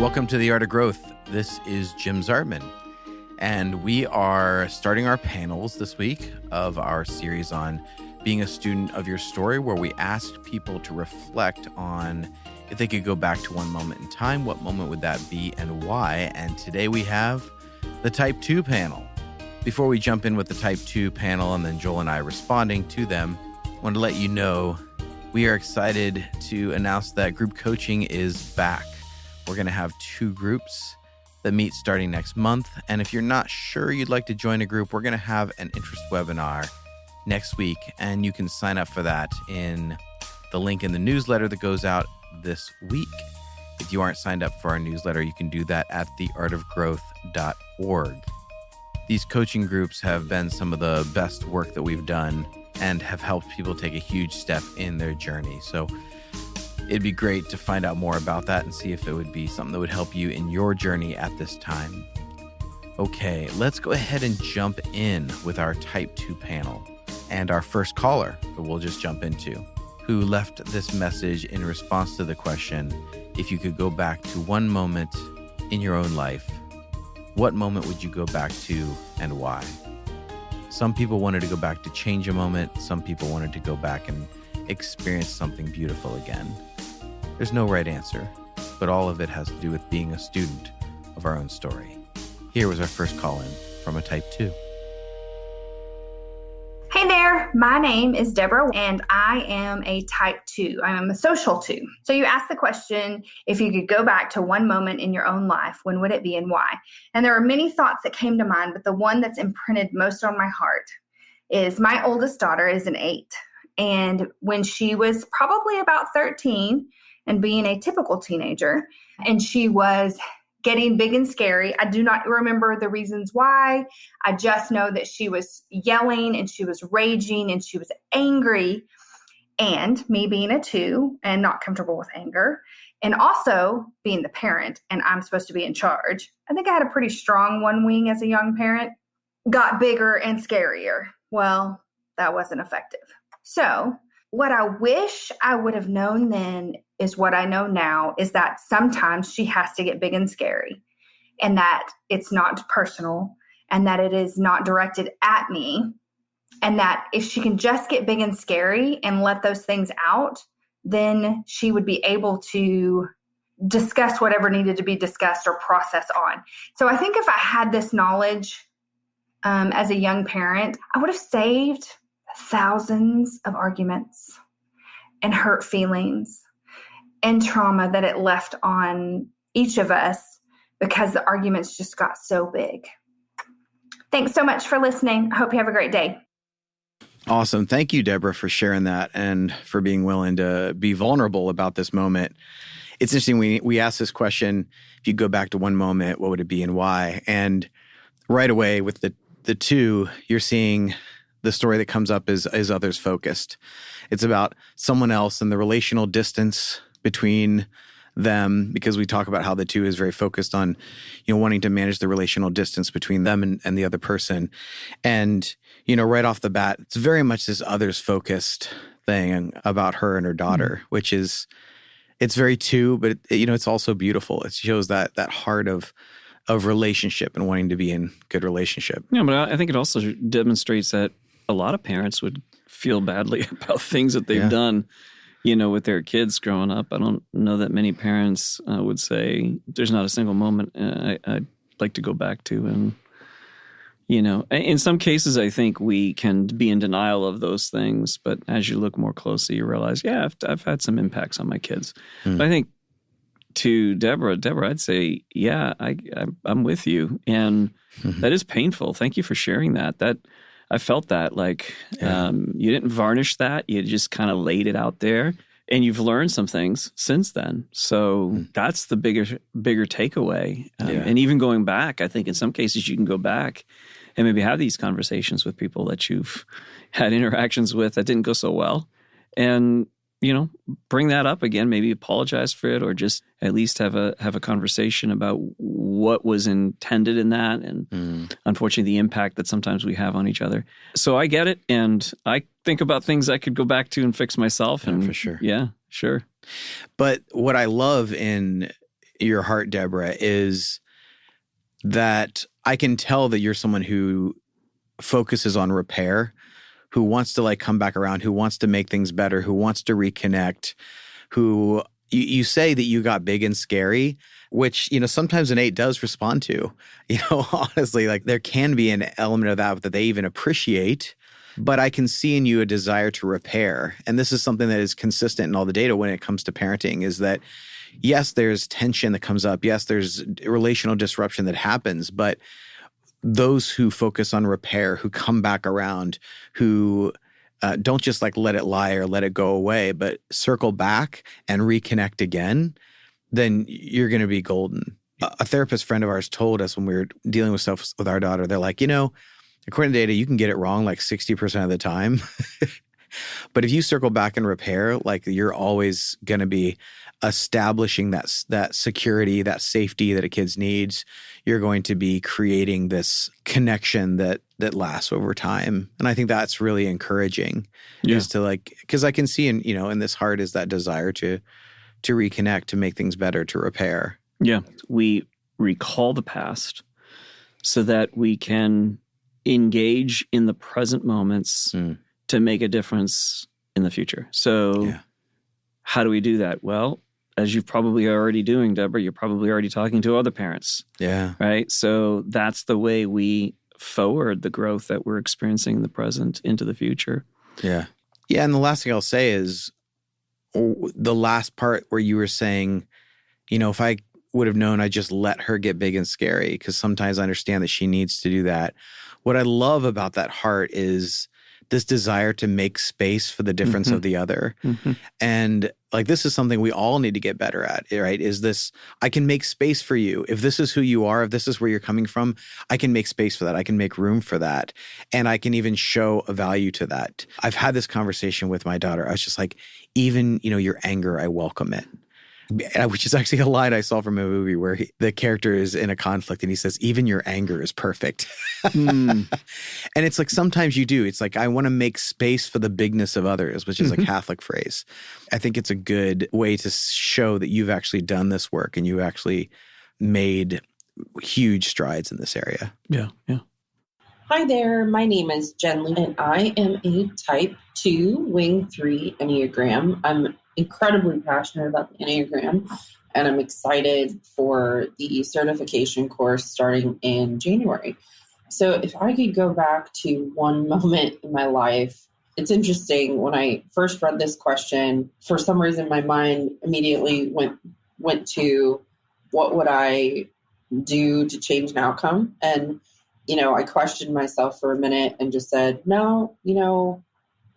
Welcome to The Art of Growth. This is Jim Zartman, and we are starting our panels this week of our series on being a student of your story, where we asked people to reflect on if they could go back to one moment in time, what moment would that be and why? And today we have the Type 2 panel. Before we jump in with the Type 2 panel and then Joel and I responding to them, I want to let you know we are excited to announce that group coaching is back. We're going to have 2 groups that meet starting next month. And if you're not sure you'd like to join a group, we're going to have an interest webinar next week. And you can sign up for that in the link in the newsletter that goes out this week. If you aren't signed up for our newsletter, you can do that at theartofgrowth.org. These coaching groups have been some of the best work that we've done and have helped people take a huge step in their journey. So it'd be great to find out more about that and see if it would be something that would help you in your journey at this time. Okay, let's go ahead and jump in with our Type 2 panel and our first caller that we'll just jump into, who left this message in response to the question, if you could go back to one moment in your own life, what moment would you go back to and why? Some people wanted to go back to change a moment. Some people wanted to go back and experience something beautiful again. There's no right answer, but all of it has to do with being a student of our own story. Here was our first call-in from a Type 2. Hey there, my name is Deborah, and I am a Type 2. I am a social 2. So you asked the question, if you could go back to one moment in your own life, when would it be and why? And there are many thoughts that came to mind, but the one that's imprinted most on my heart is my oldest daughter is an 8. And when she was probably about 13 and being a typical teenager, and she was getting big and scary. I do not remember the reasons why. I just know that she was yelling and she was raging and she was angry. And me being a 2 and not comfortable with anger, and also being the parent, and I'm supposed to be in charge. I think I had a pretty strong one wing as a young parent, got bigger and scarier. Well, that wasn't effective. So what I wish I would have known then is what I know now, is that sometimes she has to get big and scary, and that it's not personal, and that it is not directed at me, and that if she can just get big and scary and let those things out, then she would be able to discuss whatever needed to be discussed or process on. So I think if I had this knowledge as a young parent, I would have saved thousands of arguments and hurt feelings and trauma that it left on each of us because the arguments just got so big. Thanks so much for listening. I hope you have a great day. Awesome. Thank you, Deborah, for sharing that and for being willing to be vulnerable about this moment. It's interesting. We asked this question, if you go back to one moment, what would it be and why? And right away with the 2, you're seeing the story that comes up is others focused. It's about someone else and the relational distance between them, because we talk about how the 2 is very focused on, wanting to manage the relational distance between them and the other person. And, right off the bat, it's very much this others focused thing about her and her daughter, which is, it's very 2, but it's also beautiful. It shows that heart of relationship and wanting to be in good relationship. Yeah, but I think it also demonstrates that a lot of parents would feel badly about things that they've done, with their kids growing up. I don't know that many parents would say there's not a single moment I'd like to go back to. And, in some cases, I think we can be in denial of those things. But as you look more closely, you realize, I've had some impacts on my kids. But I think to Deborah, I'd say, I'm with you. And that is painful. Thank you for sharing that. I felt that, you didn't varnish that. You just kind of laid it out there, and you've learned some things since then. So that's the bigger takeaway. And even going back, I think in some cases you can go back and maybe have these conversations with people that you've had interactions with that didn't go so well, and bring that up again, maybe apologize for it, or just at least have a conversation about what was intended in that, and unfortunately the impact that sometimes we have on each other. So I get it, and I think about things I could go back to and fix myself. And for sure. Yeah, sure. But what I love in your heart, Deborah, is that I can tell that you're someone who focuses on repair, who wants to like come back around, who wants to make things better, who wants to reconnect, who you say that you got big and scary, which, sometimes an 8 does respond to, honestly, like there can be an element of that they even appreciate. But I can see in you a desire to repair. And this is something that is consistent in all the data when it comes to parenting, is that, yes, there's tension that comes up. Yes, there's relational disruption that happens. But those who focus on repair, who come back around, who don't just like let it lie or let it go away, but circle back and reconnect again, then you're going to be golden. A therapist friend of ours told us when we were dealing with stuff with our daughter, they're like, according to data, you can get it wrong like 60% of the time. But if you circle back and repair, like you're always going to be establishing that security, that safety that a kid needs. You're going to be creating this connection that lasts over time. And I think that's really encouraging is to like, because I can see in this heart is that desire to reconnect, to make things better, to repair. Yeah. We recall the past so that we can engage in the present moments to make a difference in the future. So how do we do that? Well, as you've probably already doing, Deborah, you're probably already talking to other parents. Yeah. Right? So that's the way we forward the growth that we're experiencing in the present into the future. Yeah. Yeah. And the last thing I'll say is the last part where you were saying, if I would have known, I just let her get big and scary, because sometimes I understand that she needs to do that. What I love about that heart is this desire to make space for the difference of the other. And like, this is something we all need to get better at, right? Is this, I can make space for you. If this is who you are, if this is where you're coming from, I can make space for that. I can make room for that. And I can even show a value to that. I've had this conversation with my daughter. I was just like, even, your anger, I welcome it. Which is actually a line I saw from a movie where the character is in a conflict and he says, even your anger is perfect. And it's like, sometimes you do. It's like, I want to make space for the bigness of others, which is a Catholic phrase. I think it's a good way to show that you've actually done this work and you actually made huge strides in this area. Yeah, yeah. Hi there, my name is Jen Lee, and I am a type 2 wing 3 Enneagram. I'm incredibly passionate about the Enneagram, and I'm excited for the certification course starting in January. So if I could go back to one moment in my life, it's interesting. When I first read this question, for some reason my mind immediately went to what would I do to change an outcome? And I questioned myself for a minute and just said, no,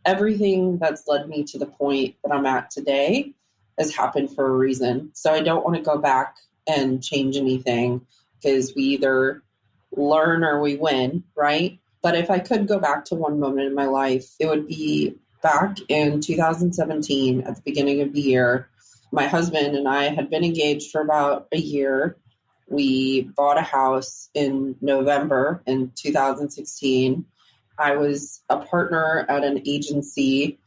everything that's led me to the point that I'm at today has happened for a reason. So I don't want to go back and change anything, because we either learn or we win, right? But if I could go back to one moment in my life, it would be back in 2017 at the beginning of the year. My husband and I had been engaged for about a year. We bought a house in November in 2016. I was a partner at an agency,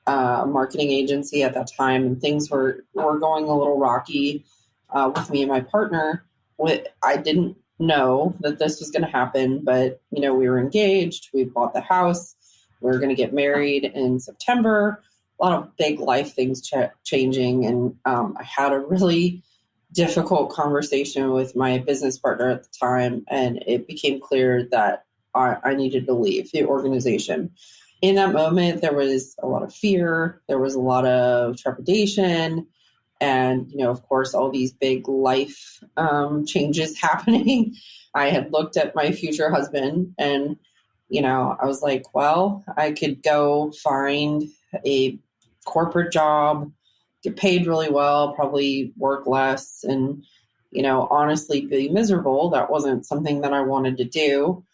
a marketing agency at that time, and things were going a little rocky with me and my partner. I didn't know that this was going to happen, but, we were engaged. We bought the house. We were going to get married in September. A lot of big life things changing, and I had a really difficult conversation with my business partner at the time, and it became clear that I needed to leave the organization. In that moment, there was a lot of fear, there was a lot of trepidation, and, of course, all these big life changes happening. I had looked at my future husband and, I was like, well, I could go find a corporate job, get paid really well, probably work less, and, honestly be miserable. That wasn't something that I wanted to do.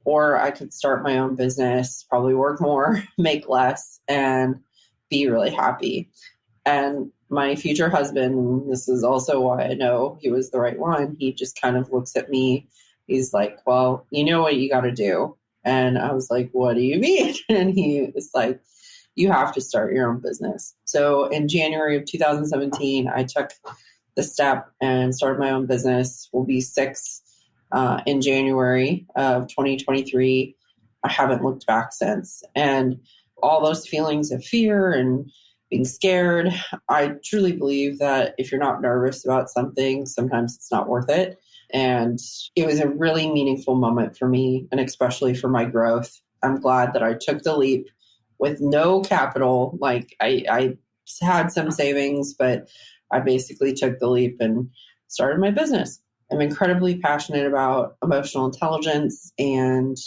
Or I could start my own business, probably work more, make less, and be really happy. And my future husband, this is also why I know he was the right one, he just kind of looks at me. He's like, well, you know what you got to do. And I was like, what do you mean? And he was like, you have to start your own business. So in January of 2017, I took the step and started my own business. Will be 6 in January of 2023. I haven't looked back since. And all those feelings of fear and being scared, I truly believe that if you're not nervous about something, sometimes it's not worth it. And it was a really meaningful moment for me, and especially for my growth. I'm glad that I took the leap with no capital. Like I had some savings, but I basically took the leap and started my business. I'm incredibly passionate about emotional intelligence, and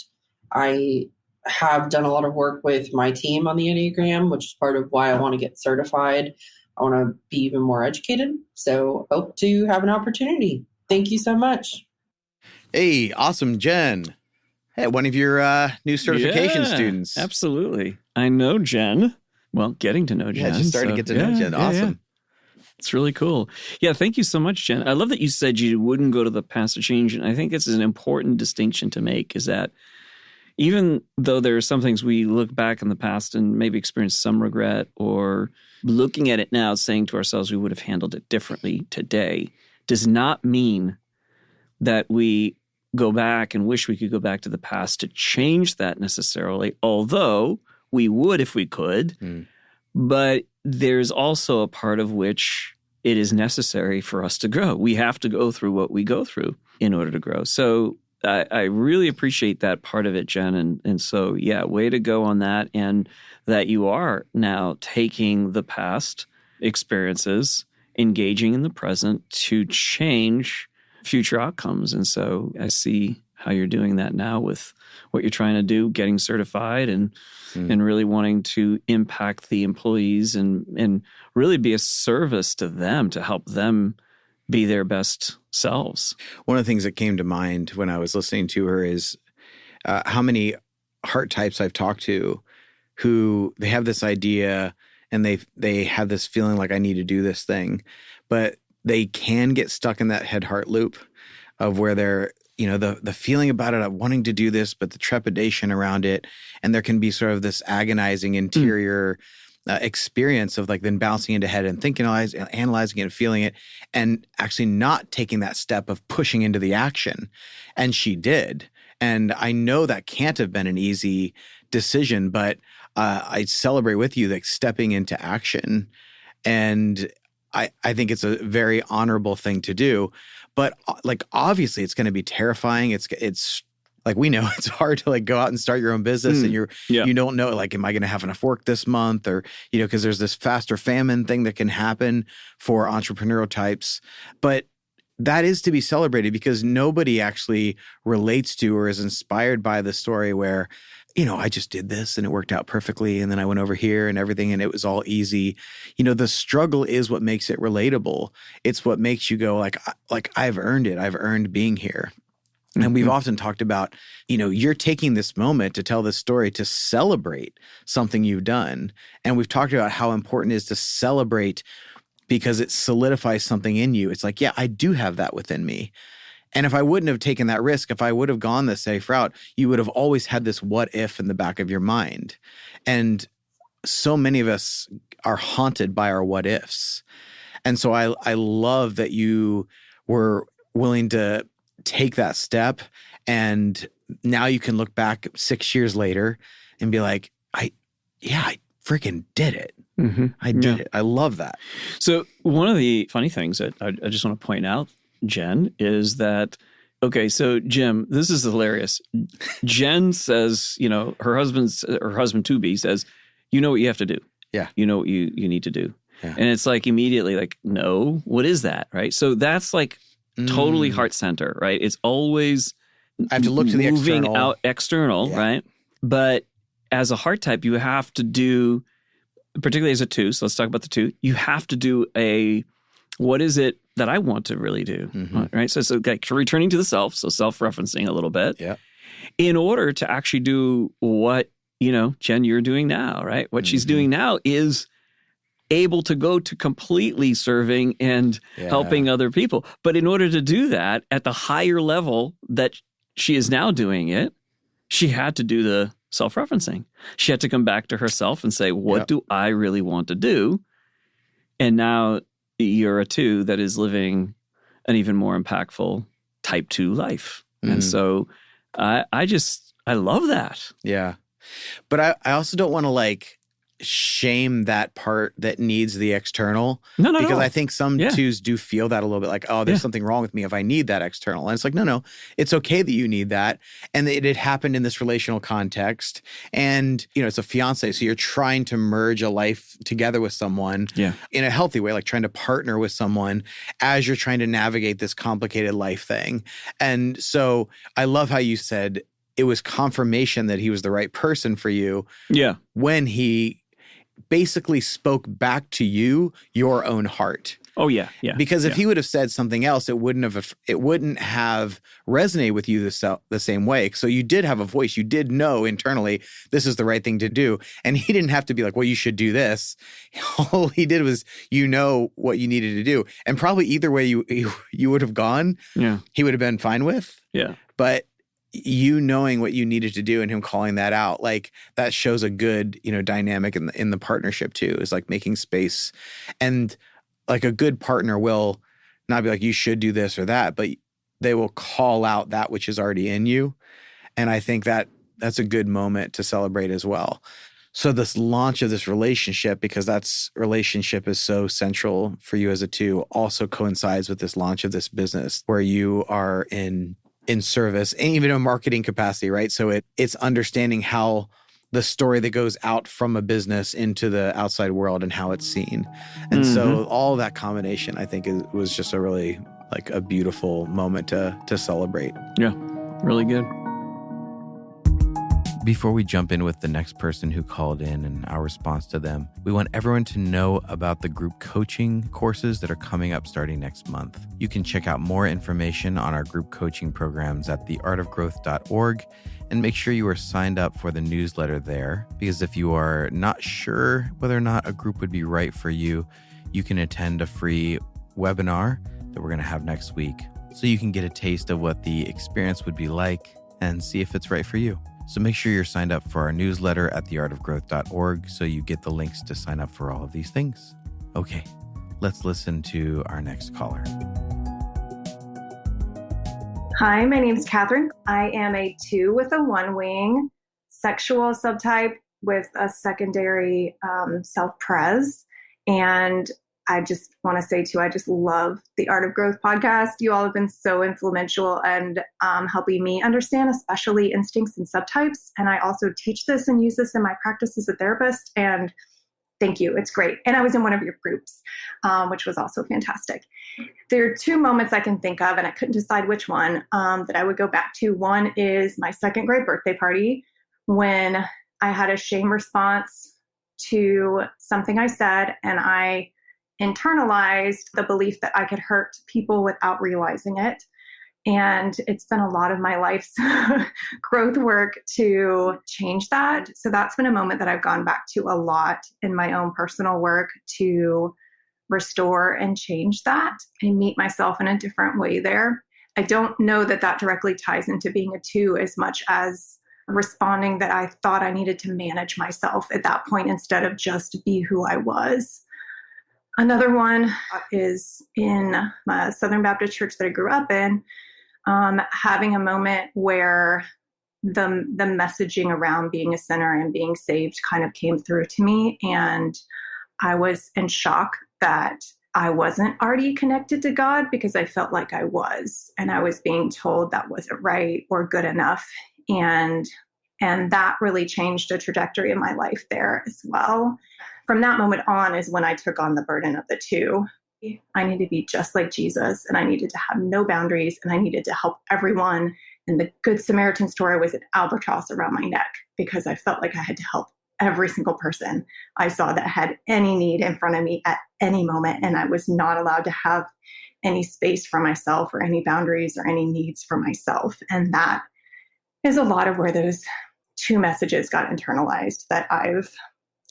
I have done a lot of work with my team on the Enneagram, which is part of why I want to get certified. I want to be even more educated. So hope to have an opportunity. Thank you so much. Hey, awesome, Jen. Hey, one of your new certification students. Absolutely. I know Jen. Well, getting to know Jen. Yeah, just starting to get to know Jen. Awesome. Yeah. It's really cool. Yeah, thank you so much, Jen. I love that you said you wouldn't go to the past to change. And I think it's an important distinction to make, is that even though there are some things we look back in the past and maybe experience some regret, or looking at it now saying to ourselves we would have handled it differently today, does not mean that we go back and wish we could go back to the past to change that necessarily, although we would if we could. But there's also a part of which it is necessary for us to grow. We have to go through what we go through in order to grow. So I really appreciate that part of it, Jen. And so, yeah, way to go on that. And that you are now taking the past experiences, engaging in the present to change future outcomes. And so I see how you're doing that now with what you're trying to do, getting certified and really wanting to impact the employees and really be a service to them to help them be their best selves. One of the things that came to mind when I was listening to her is how many heart types I've talked to who they have this idea and they have this feeling like I need to do this thing, but they can get stuck in that head-heart loop of where they're, the feeling about it, of wanting to do this, but the trepidation around it. And there can be sort of this agonizing interior experience of like then bouncing into head and thinking, analyzing it and feeling it, and actually not taking that step of pushing into the action. And she did. And I know that can't have been an easy decision, but I celebrate with you like stepping into action. And I think it's a very honorable thing to do. But like, obviously it's going to be terrifying. It's like, we know it's hard to like go out and start your own business and you don't know, like, am I going to have enough work this month? Or, because there's this fast or famine thing that can happen for entrepreneurial types. But that is to be celebrated because nobody actually relates to or is inspired by the story where, I just did this and it worked out perfectly. And then I went over here and everything and it was all easy. The struggle is what makes it relatable. It's what makes you go like I've earned it. I've earned being here. And we've often talked about, you're taking this moment to tell this story to celebrate something you've done. And we've talked about how important it is to celebrate because it solidifies something in you. It's like, yeah, I do have that within me. And if I wouldn't have taken that risk, if I would have gone the safe route, you would have always had this what if in the back of your mind. And so many of us are haunted by our what ifs. And so I love that you were willing to take that step. And now you can look back 6 years later and be like, I freaking did it. I did it. I love that. So one of the funny things that I just want to point out, Jen, is that, okay, so Jim, this is hilarious. Jen says, her husband to be says, you know what you have to do. Yeah. You know what you need to do. Yeah. And it's like immediately like, no, what is that? Right. So that's like totally heart center, right? It's always I have to look to the moving external. out external, right? But as a heart type, you have to do, particularly as a 2, so let's talk about the 2, you have to do what is it that I want to really do, right? So like returning to the self, so self-referencing a little bit, in order to actually do what, Jen, you're doing now, right? What she's doing now is able to go to completely serving and helping other people. But in order to do that at the higher level that she is now doing it, she had to do the self-referencing. She had to come back to herself and say, what do I really want to do? And now you're a 2 that is living an even more impactful type 2 life. And so I love that. Yeah. But I also don't want to like shame that part that needs the external. No, because I think some twos do feel that a little bit like, oh, there's Yeah. something wrong with me if I need that external. And it's like, no, it's okay that you need that. And it happened in this relational context. And, it's a fiance. So you're trying to merge a life together with someone in a healthy way, like trying to partner with someone as you're trying to navigate this complicated life thing. And so I love how you said it was confirmation that he was the right person for you. Yeah. When he basically spoke back to you your own heart. Oh yeah, yeah. Because if he would have said something else, it wouldn't have resonated with you the same way. So you did have a voice. You did know internally this is the right thing to do, and he didn't have to be like, "Well, you should do this." All he did was what you needed to do, and probably either way you would have gone. Yeah, he would have been fine with. Yeah, but you knowing what you needed to do and him calling that out, like that shows a good, dynamic in the partnership too, is like making space. And like a good partner will not be like, you should do this or that, but they will call out that which is already in you. And I think that's a good moment to celebrate as well. So this launch of this relationship, because relationship is so central for you as a 2, also coincides with this launch of this business where you are in service and even a marketing capacity, right? So it's understanding how the story that goes out from a business into the outside world and how it's seen. And so all that combination, I think, was just a really like a beautiful moment to celebrate. Yeah, really good. Before we jump in with the next person who called in and our response to them, we want everyone to know about the group coaching courses that are coming up starting next month. You can check out more information on our group coaching programs at theartofgrowth.org and make sure you are signed up for the newsletter there, because if you are not sure whether or not a group would be right for you, you can attend a free webinar that we're going to have next week so you can get a taste of what the experience would be like and see if it's right for you. So make sure you're signed up for our newsletter at theartofgrowth.org so you get the links to sign up for all of these things. Okay, let's listen to our next caller. Hi, my name is Catherine. I am a 2 with a 1 wing, sexual subtype with a secondary self-pres. And I just want to say too, I just love the Art of Growth podcast. You all have been so influential and helping me understand, especially instincts and subtypes. And I also teach this and use this in my practice as a therapist. And thank you. It's great. And I was in one of your groups, which was also fantastic. There are 2 moments I can think of, and I couldn't decide which one that I would go back to. One is my 2nd grade birthday party when I had a shame response to something I said, and I internalized the belief that I could hurt people without realizing it. And it's been a lot of my life's growth work to change that. So that's been a moment that I've gone back to a lot in my own personal work to restore and change that and meet myself in a different way there. I don't know that that directly ties into being a 2 as much as responding that I thought I needed to manage myself at that point instead of just be who I was. Another one is in my Southern Baptist church that I grew up in, having a moment where the messaging around being a sinner and being saved kind of came through to me. And I was in shock that I wasn't already connected to God because I felt like I was. And I was being told that wasn't right or good enough. And that really changed the trajectory of my life there as well. From that moment on is when I took on the burden of the 2. I needed to be just like Jesus, and I needed to have no boundaries, and I needed to help everyone. And the Good Samaritan story was an albatross around my neck because I felt like I had to help every single person I saw that had any need in front of me at any moment. And I was not allowed to have any space for myself or any boundaries or any needs for myself. And that is a lot of where those 2 messages got internalized that I've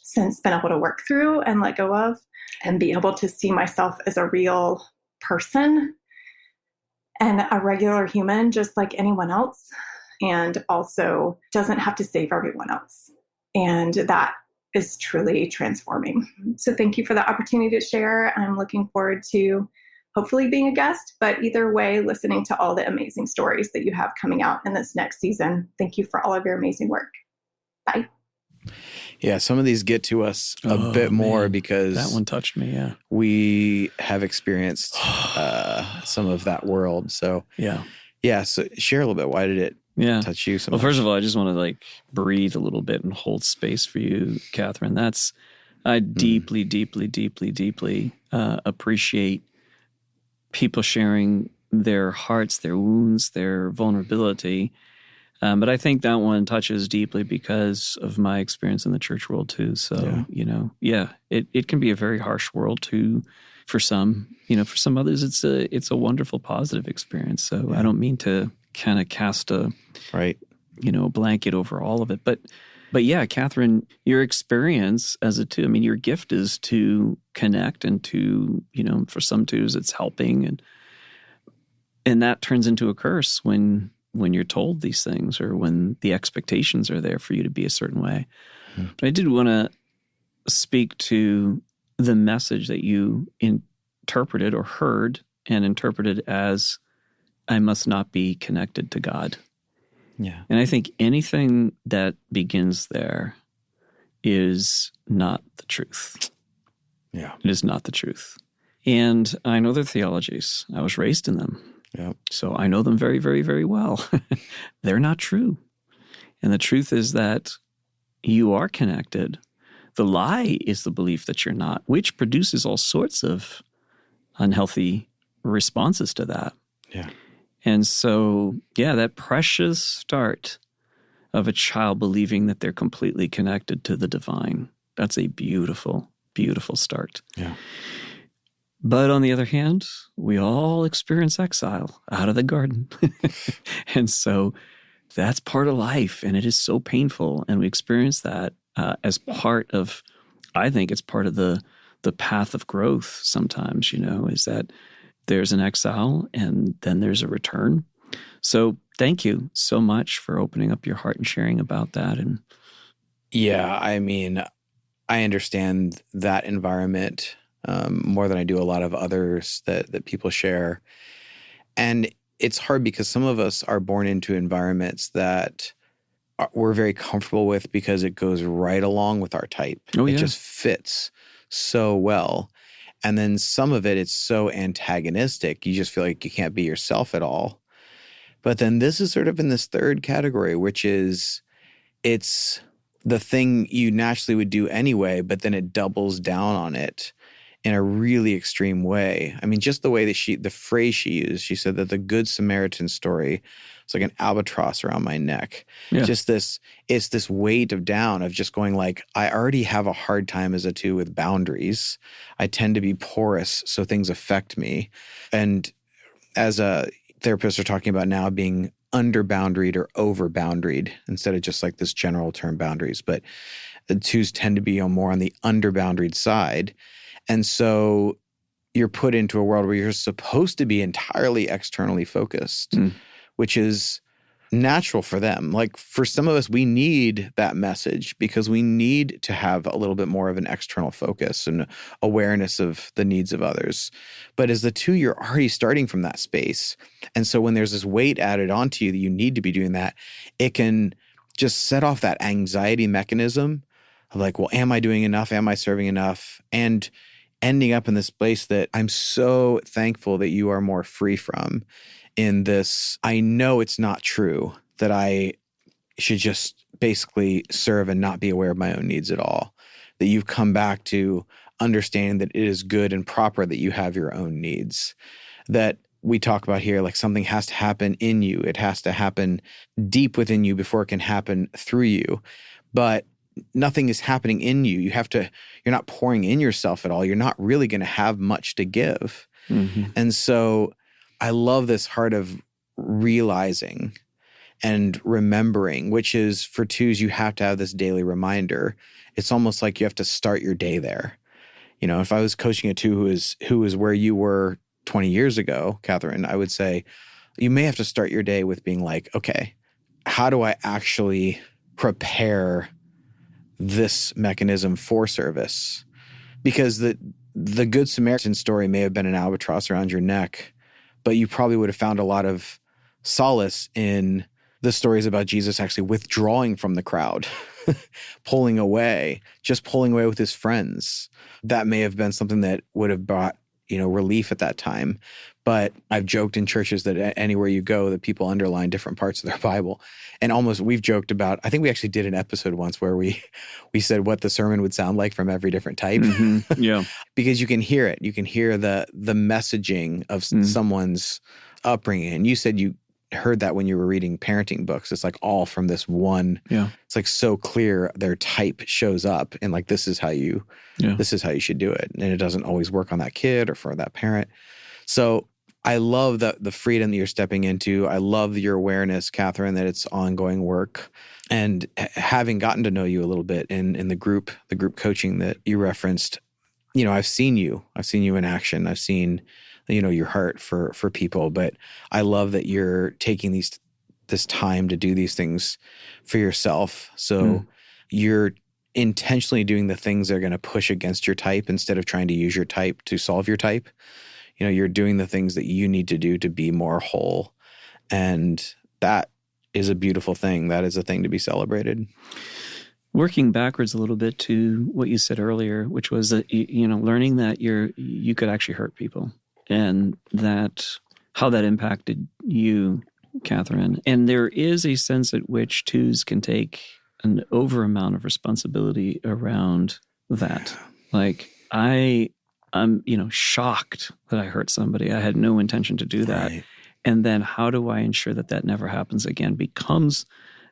since been able to work through and let go of and be able to see myself as a real person and a regular human, just like anyone else, and also doesn't have to save everyone else. And that is truly transforming. So thank you for the opportunity to share. I'm looking forward to hopefully being a guest, but either way, listening to all the amazing stories that you have coming out in this next season. Thank you for all of your amazing work. Bye. Yeah, some of these get to us a bit more because that one touched me. Yeah, we have experienced some of that world. So yeah. So share a little bit. Why did it touch you so much? Well, first of all, I just want to breathe a little bit and hold space for you, Catherine. I deeply, deeply, deeply, deeply appreciate people sharing their hearts, their wounds, their vulnerability. But I think that one touches deeply because of my experience in the church world too. So, it can be a very harsh world too for some. For some others, it's a wonderful, positive experience. So I don't mean to kind of cast a blanket over all of it. But yeah, Catherine, your experience as a two, your gift is to connect and to, for some twos, it's helping. And that turns into a curse when you're told these things or when the expectations are there for you to be a certain way. Mm-hmm. But I did want to speak to the message that you interpreted or heard and interpreted as, I must not be connected to God. Yeah. And I think anything that begins there is not the truth. Yeah. It is not the truth. And I know their theologies. I was raised in them. Yeah. So I know them very, very, very well. They're not true. And the truth is that you are connected. The lie is the belief that you're not, which produces all sorts of unhealthy responses to that. Yeah. And so, that precious start of a child believing that they're completely connected to the divine, that's a beautiful, beautiful start. Yeah. But on the other hand, we all experience exile out of the garden. And so that's part of life, and it is so painful. And we experience that as part of, I think it's part of the path of growth sometimes, is that there's an exile and then there's a return. So thank you so much for opening up your heart and sharing about that. And I understand that environment more than I do a lot of others that people share. And it's hard because some of us are born into environments that we're very comfortable with because it goes right along with our type. It just fits so well. And then some of it's so antagonistic, you just feel like you can't be yourself at all. But then this is sort of in this third category, which is it's the thing you naturally would do anyway, but then it doubles down on it in a really extreme way. Just the way that the phrase she used, she said that the Good Samaritan story was like an albatross around my neck. Yeah. It's this weight of down of just going I already have a hard time as a two with boundaries. I tend to be porous, so things affect me. And as a therapist are talking about now being under-boundaried or over-boundaried instead of just this general term boundaries. But the twos tend to be more on the under-boundaried side. And so you're put into a world where you're supposed to be entirely externally focused, which is natural for them. For some of us, we need that message because we need to have a little bit more of an external focus and awareness of the needs of others. But as the two, you're already starting from that space. And so when there's this weight added onto you that you need to be doing that, it can just set off that anxiety mechanism of well, am I doing enough? Am I serving enough? And ending up in this place that I'm so thankful that you are more free from in this. I know it's not true that I should just basically serve and not be aware of my own needs at all. That you've come back to understanding that it is good and proper that you have your own needs. That we talk about here, something has to happen in you. It has to happen deep within you before it can happen through you. But nothing is happening in you. You're not pouring in yourself at all. You're not really going to have much to give. Mm-hmm. And so I love this heart of realizing and remembering, which is for twos, you have to have this daily reminder. It's almost like you have to start your day there. If I was coaching a two who is where you were 20 years ago, Catherine, I would say you may have to start your day with being okay, how do I actually prepare this mechanism for service. Because the Good Samaritan story may have been an albatross around your neck, but you probably would have found a lot of solace in the stories about Jesus actually withdrawing from the crowd, pulling away with his friends. That may have been something that would have brought, relief at that time. But I've joked in churches that anywhere you go, that people underline different parts of their Bible. And we've joked about, I think we actually did an episode once where we said what the sermon would sound like from every different type. Mm-hmm. Yeah. Because you can hear it. You can hear the messaging of someone's upbringing. And you said you heard that when you were reading parenting books. It's like all from this one. Yeah. It's like so clear their type shows up and like, this is how you should do it. And it doesn't always work on that kid or for that parent. So I love the freedom that you're stepping into. I love your awareness, Catherine, that it's ongoing work. And having gotten to know you a little bit in the group coaching that you referenced, I've seen you in action. I've seen, your heart for people. But I love that you're taking this time to do these things for yourself. So you're intentionally doing the things that are going to push against your type instead of trying to use your type to solve your type. You're doing the things that you need to do to be more whole. And that is a beautiful thing. That is a thing to be celebrated. Working backwards a little bit to what you said earlier, which was that, learning that you could actually hurt people and how that impacted you, Catherine. And there is a sense at which twos can take an over amount of responsibility around that. Like I'm, shocked that I hurt somebody. I had no intention to do that. Right. And then how do I ensure that never happens again becomes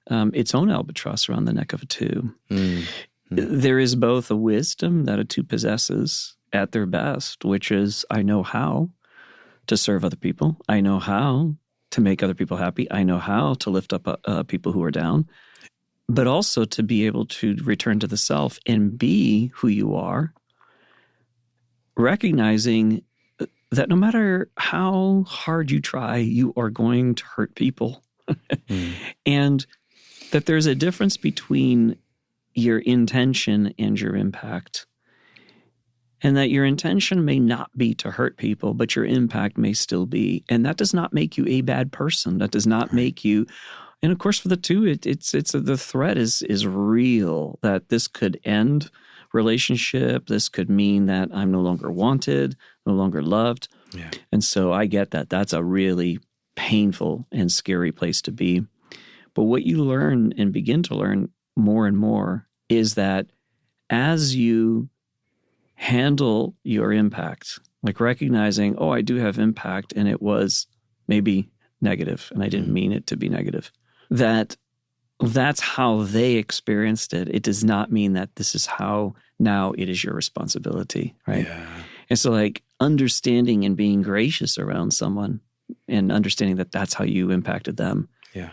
its own albatross around the neck of a two. Mm-hmm. There is both a wisdom that a two possesses at their best, which is I know how to serve other people. I know how to make other people happy. I know how to lift up people who are down, but also to be able to return to the self and be who you are, recognizing that no matter how hard you try, you are going to hurt people. And that there's a difference between your intention and your impact. And that your intention may not be to hurt people, but your impact may still be. And that does not make you a bad person. That does not make you. And of course, for the two, it's the threat is real. That this could end relationship. This could mean that I'm no longer wanted, no longer loved. Yeah. And so I get that. That's a really painful and scary place to be. But what you learn and begin to learn more and more is that as you handle your impact, like recognizing, I do have impact and it was maybe negative and I didn't mean it to be negative, that's how they experienced it. It does not mean that this is how now it is your responsibility, right? Yeah. And so like understanding and being gracious around someone and understanding that that's how you impacted them. Yeah.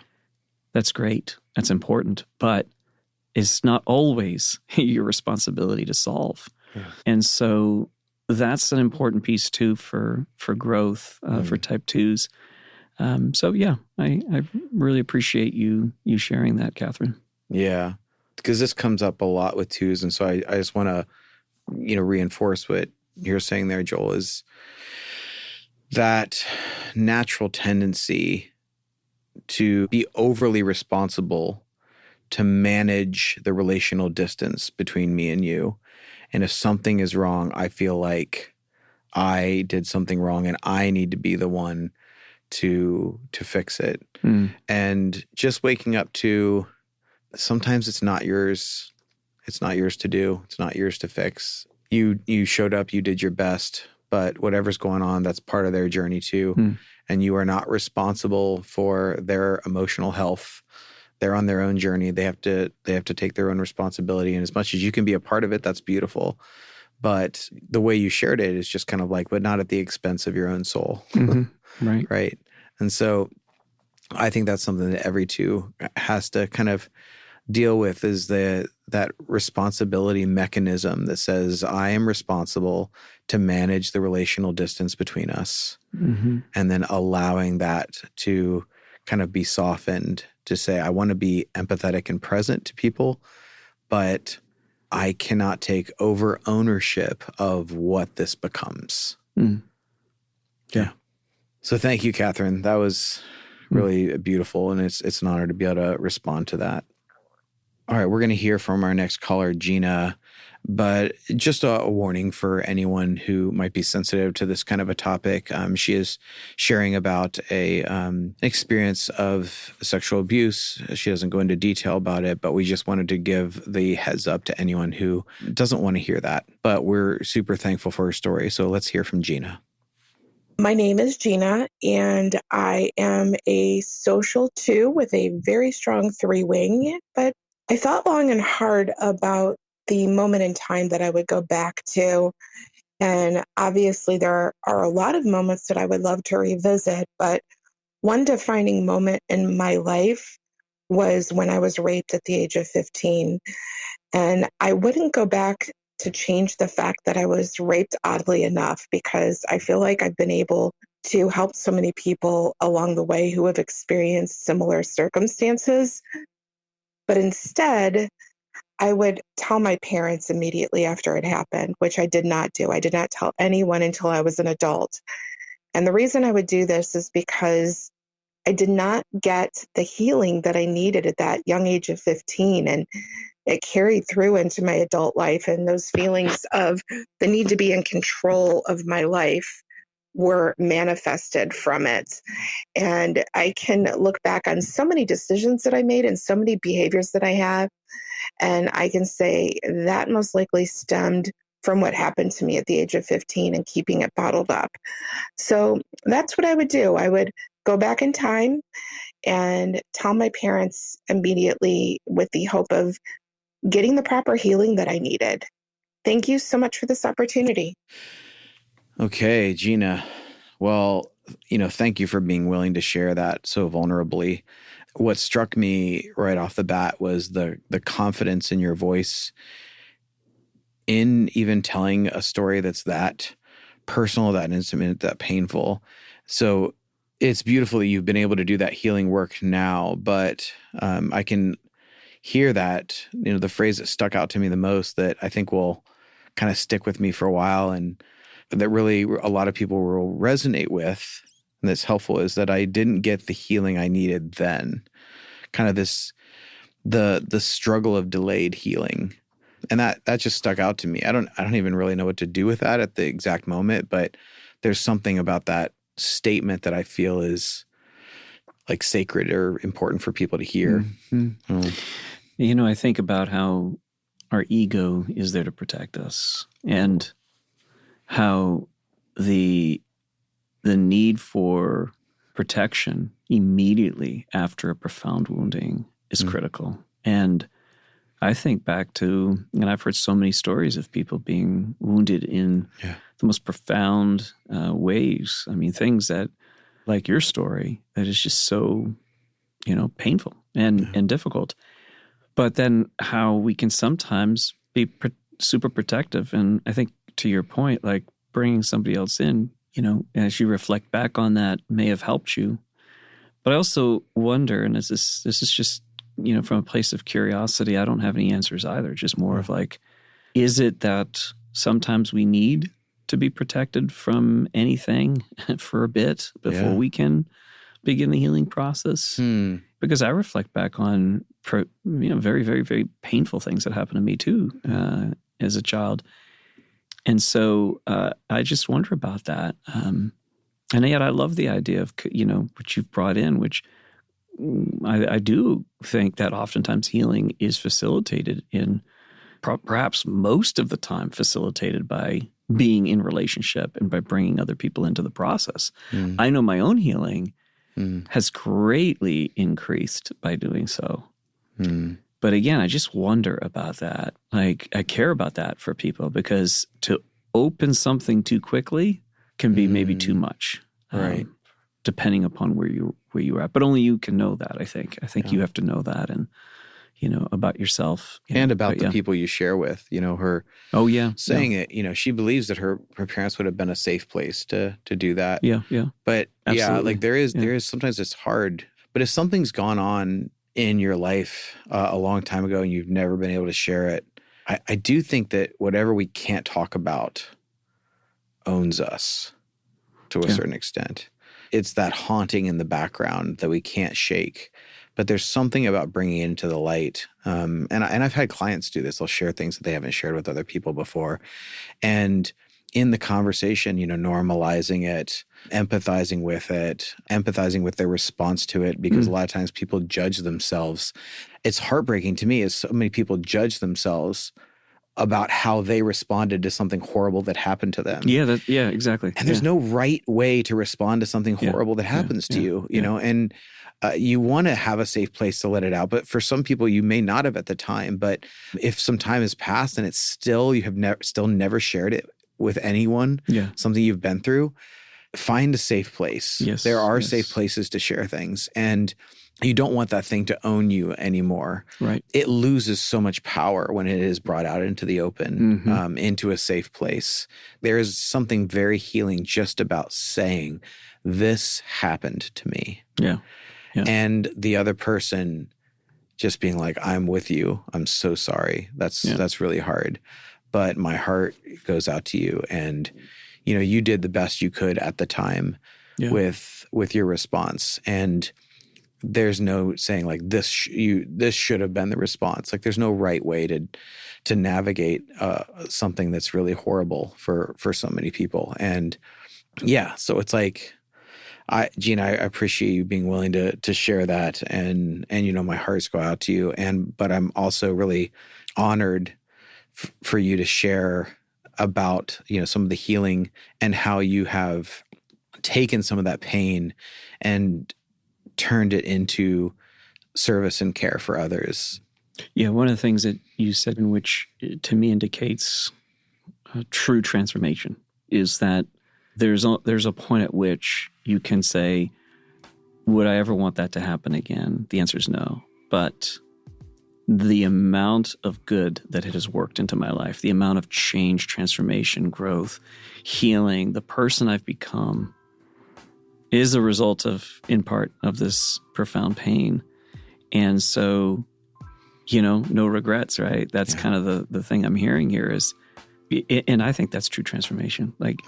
That's great. That's important, but it's not always your responsibility to solve. Yeah. And so that's an important piece too for growth for type twos. So yeah, I really appreciate you sharing that, Catherine. Yeah, because this comes up a lot with twos, and so I just want to reinforce what you're saying there, Joel, is that natural tendency to be overly responsible to manage the relational distance between me and you. And if something is wrong, I feel like I did something wrong and I need to be the one to fix it. And just waking up to sometimes it's not yours. It's not yours to do. It's not yours to fix. You showed up, you did your best, but whatever's going on, that's part of their journey too. And you are not responsible for their emotional health. They're on their own journey. They have to take their own responsibility. And as much as you can be a part of it, that's beautiful. But the way you shared it is just kind of like, but not at the expense of your own soul. Right. Right. And so I think that's something that every two has to kind of deal with, is that responsibility mechanism that says, I am responsible to manage the relational distance between us. And then allowing that to kind of be softened to say, I want to be empathetic and present to people, but I cannot take over ownership of what this becomes. Yeah. So thank you, Catherine. That was really beautiful, and it's an honor to be able to respond to that. All right, we're going to hear from our next caller, Gina, but just a warning for anyone who might be sensitive to this kind of a topic. She is sharing about an experience of sexual abuse. She doesn't go into detail about it, but we just wanted to give the heads up to anyone who doesn't want to hear that. But we're super thankful for her story. So let's hear from Gina. My name is Gina, and I am a social 2 with a very strong 3 wing, but I thought long and hard about the moment in time that I would go back to. And obviously there are a lot of moments that I would love to revisit, but one defining moment in my life was when I was raped at the age of 15. And I wouldn't go back to change the fact that I was raped, oddly enough, because I feel like I've been able to help so many people along the way who have experienced similar circumstances. But instead, I would tell my parents immediately after it happened, which I did not do. I did not tell anyone until I was an adult. And the reason I would do this is because I did not get the healing that I needed at that young age of 15. And it carried through into my adult life. And those feelings of the need to be in control of my life were manifested from it. And I can look back on so many decisions that I made and so many behaviors that I have. And I can say that most likely stemmed from what happened to me at the age of 15 and keeping it bottled up. So that's what I would do. I would go back in time and tell my parents immediately with the hope of getting the proper healing that I needed. Thank you so much for this opportunity. Okay, Gina. Well, thank you for being willing to share that so vulnerably. What struck me right off the bat was the confidence in your voice in even telling a story that's that personal, that intimate, that painful. So it's beautiful that you've been able to do that healing work now, but I can hear that, the phrase that stuck out to me the most that I think will kind of stick with me for a while and that really a lot of people will resonate with, and that's helpful, is that I didn't get the healing I needed then. Kind of the struggle of delayed healing. And that just stuck out to me. I don't even really know what to do with that at the exact moment, but there's something about that statement that I feel is like sacred or important for people to hear. I think about how our ego is there to protect us, and how the need for protection immediately after a profound wounding is critical. And I think back to, and I've heard so many stories of people being wounded in the most profound ways. I mean, things that, like your story, that is just so, painful and difficult. But then how we can sometimes be super protective. And I think to your point, like bringing somebody else in, as you reflect back on that may have helped you. But I also wonder, and this is just, from a place of curiosity, I don't have any answers either, just more of like, is it that sometimes we need to be protected from anything for a bit before we can begin the healing process? Because I reflect back on, very, very, very painful things that happened to me too as a child. And so I just wonder about that. And yet I love the idea of, what you've brought in, which I do think that oftentimes healing is facilitated in, perhaps most of the time facilitated by being in relationship and by bringing other people into the process. I know my own healing has greatly increased by doing so. But again, I just wonder about that. Like, I care about that for people, because to open something too quickly can be maybe too much, right? Depending upon where you are at. But only you can know that. I think you have to know that, and about yourself and about the people you share with. Her. Oh yeah, saying it. She believes that her parents would have been a safe place to do that. Yeah. But absolutely. there is sometimes it's hard. But if something's gone on in your life a long time ago and you've never been able to share it, I do think that whatever we can't talk about owns us to a certain extent. It's that haunting in the background that we can't shake. But there's something about bringing it into the light. And I've had clients do this. They'll share things that they haven't shared with other people before. And in the conversation, normalizing it, empathizing with it, empathizing with their response to it, because a lot of times people judge themselves. It's heartbreaking to me as so many people judge themselves about how they responded to something horrible that happened to them. Yeah, exactly. And there's no right way to respond to something horrible that happens to you, you know, and you want to have a safe place to let it out. But for some people, you may not have at the time. But if some time has passed and it's still, you have still never shared it with anyone, something you've been through, find a safe place. Yes, there are safe places to share things. And you don't want that thing to own you anymore. Right. It loses so much power when it is brought out into the open, into a safe place. There is something very healing just about saying, this happened to me. Yeah. And the other person just being like, I'm with you. I'm so sorry. That's really hard. But my heart goes out to you. And, you did the best you could at the time with your response. And there's no saying like this should have been the response. Like there's no right way to navigate something that's really horrible for so many people. And so it's like, Gina, I appreciate you being willing to share that, and my hearts go out to you. But I'm also really honored for you to share about some of the healing and how you have taken some of that pain and turned it into service and care for others. Yeah, one of the things that you said, in which to me indicates a true transformation, is that there's a point at which you can say, would I ever want that to happen again? The answer is no. But the amount of good that it has worked into my life, the amount of change, transformation, growth, healing, the person I've become is a result of, in part, of this profound pain. And so, no regrets, right? That's kind of the thing I'm hearing here is, and I think that's true transformation. Like,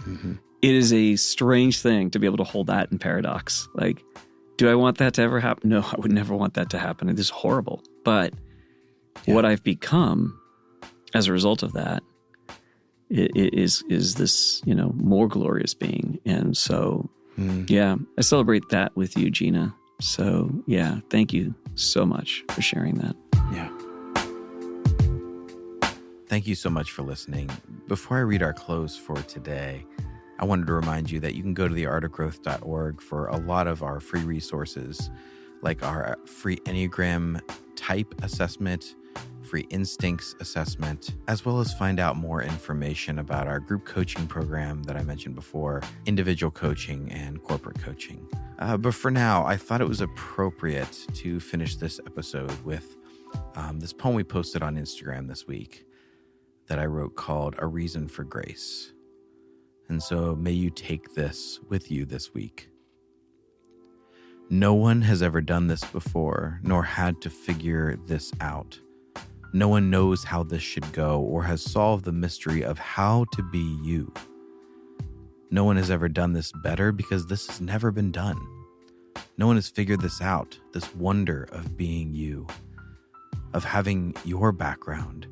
it is a strange thing to be able to hold that in paradox. Like, do I want that to ever happen? No, I would never want that to happen. It is horrible. But what I've become as a result of that is this, more glorious being. And so, I celebrate that with you, Gina. So, thank you so much for sharing that. Yeah. Thank you so much for listening. Before I read our close for today, I wanted to remind you that you can go to theartofgrowth.org for a lot of our free resources, like our free Enneagram type assessment, free instincts assessment, as well as find out more information about our group coaching program that I mentioned before, individual coaching and corporate coaching. But for now, I thought it was appropriate to finish this episode with this poem we posted on Instagram this week that I wrote called A Reason for Grace. And so may you take this with you this week. No one has ever done this before, nor had to figure this out. No one knows how this should go or has solved the mystery of how to be you. No one has ever done this better because this has never been done. No one has figured this out, this wonder of being you, of having your background,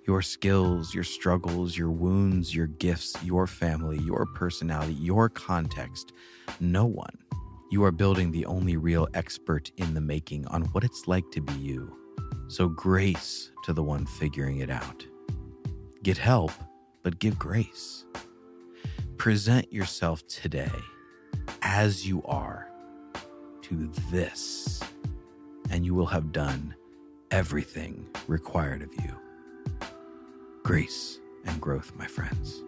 your skills, your struggles, your wounds, your gifts, your family, your personality, your context. No one. You are building the only real expert in the making on what it's like to be you. So grace to the one figuring it out. Get help, but give grace. Present yourself today as you are to this, and you will have done everything required of you. Grace and growth, my friends.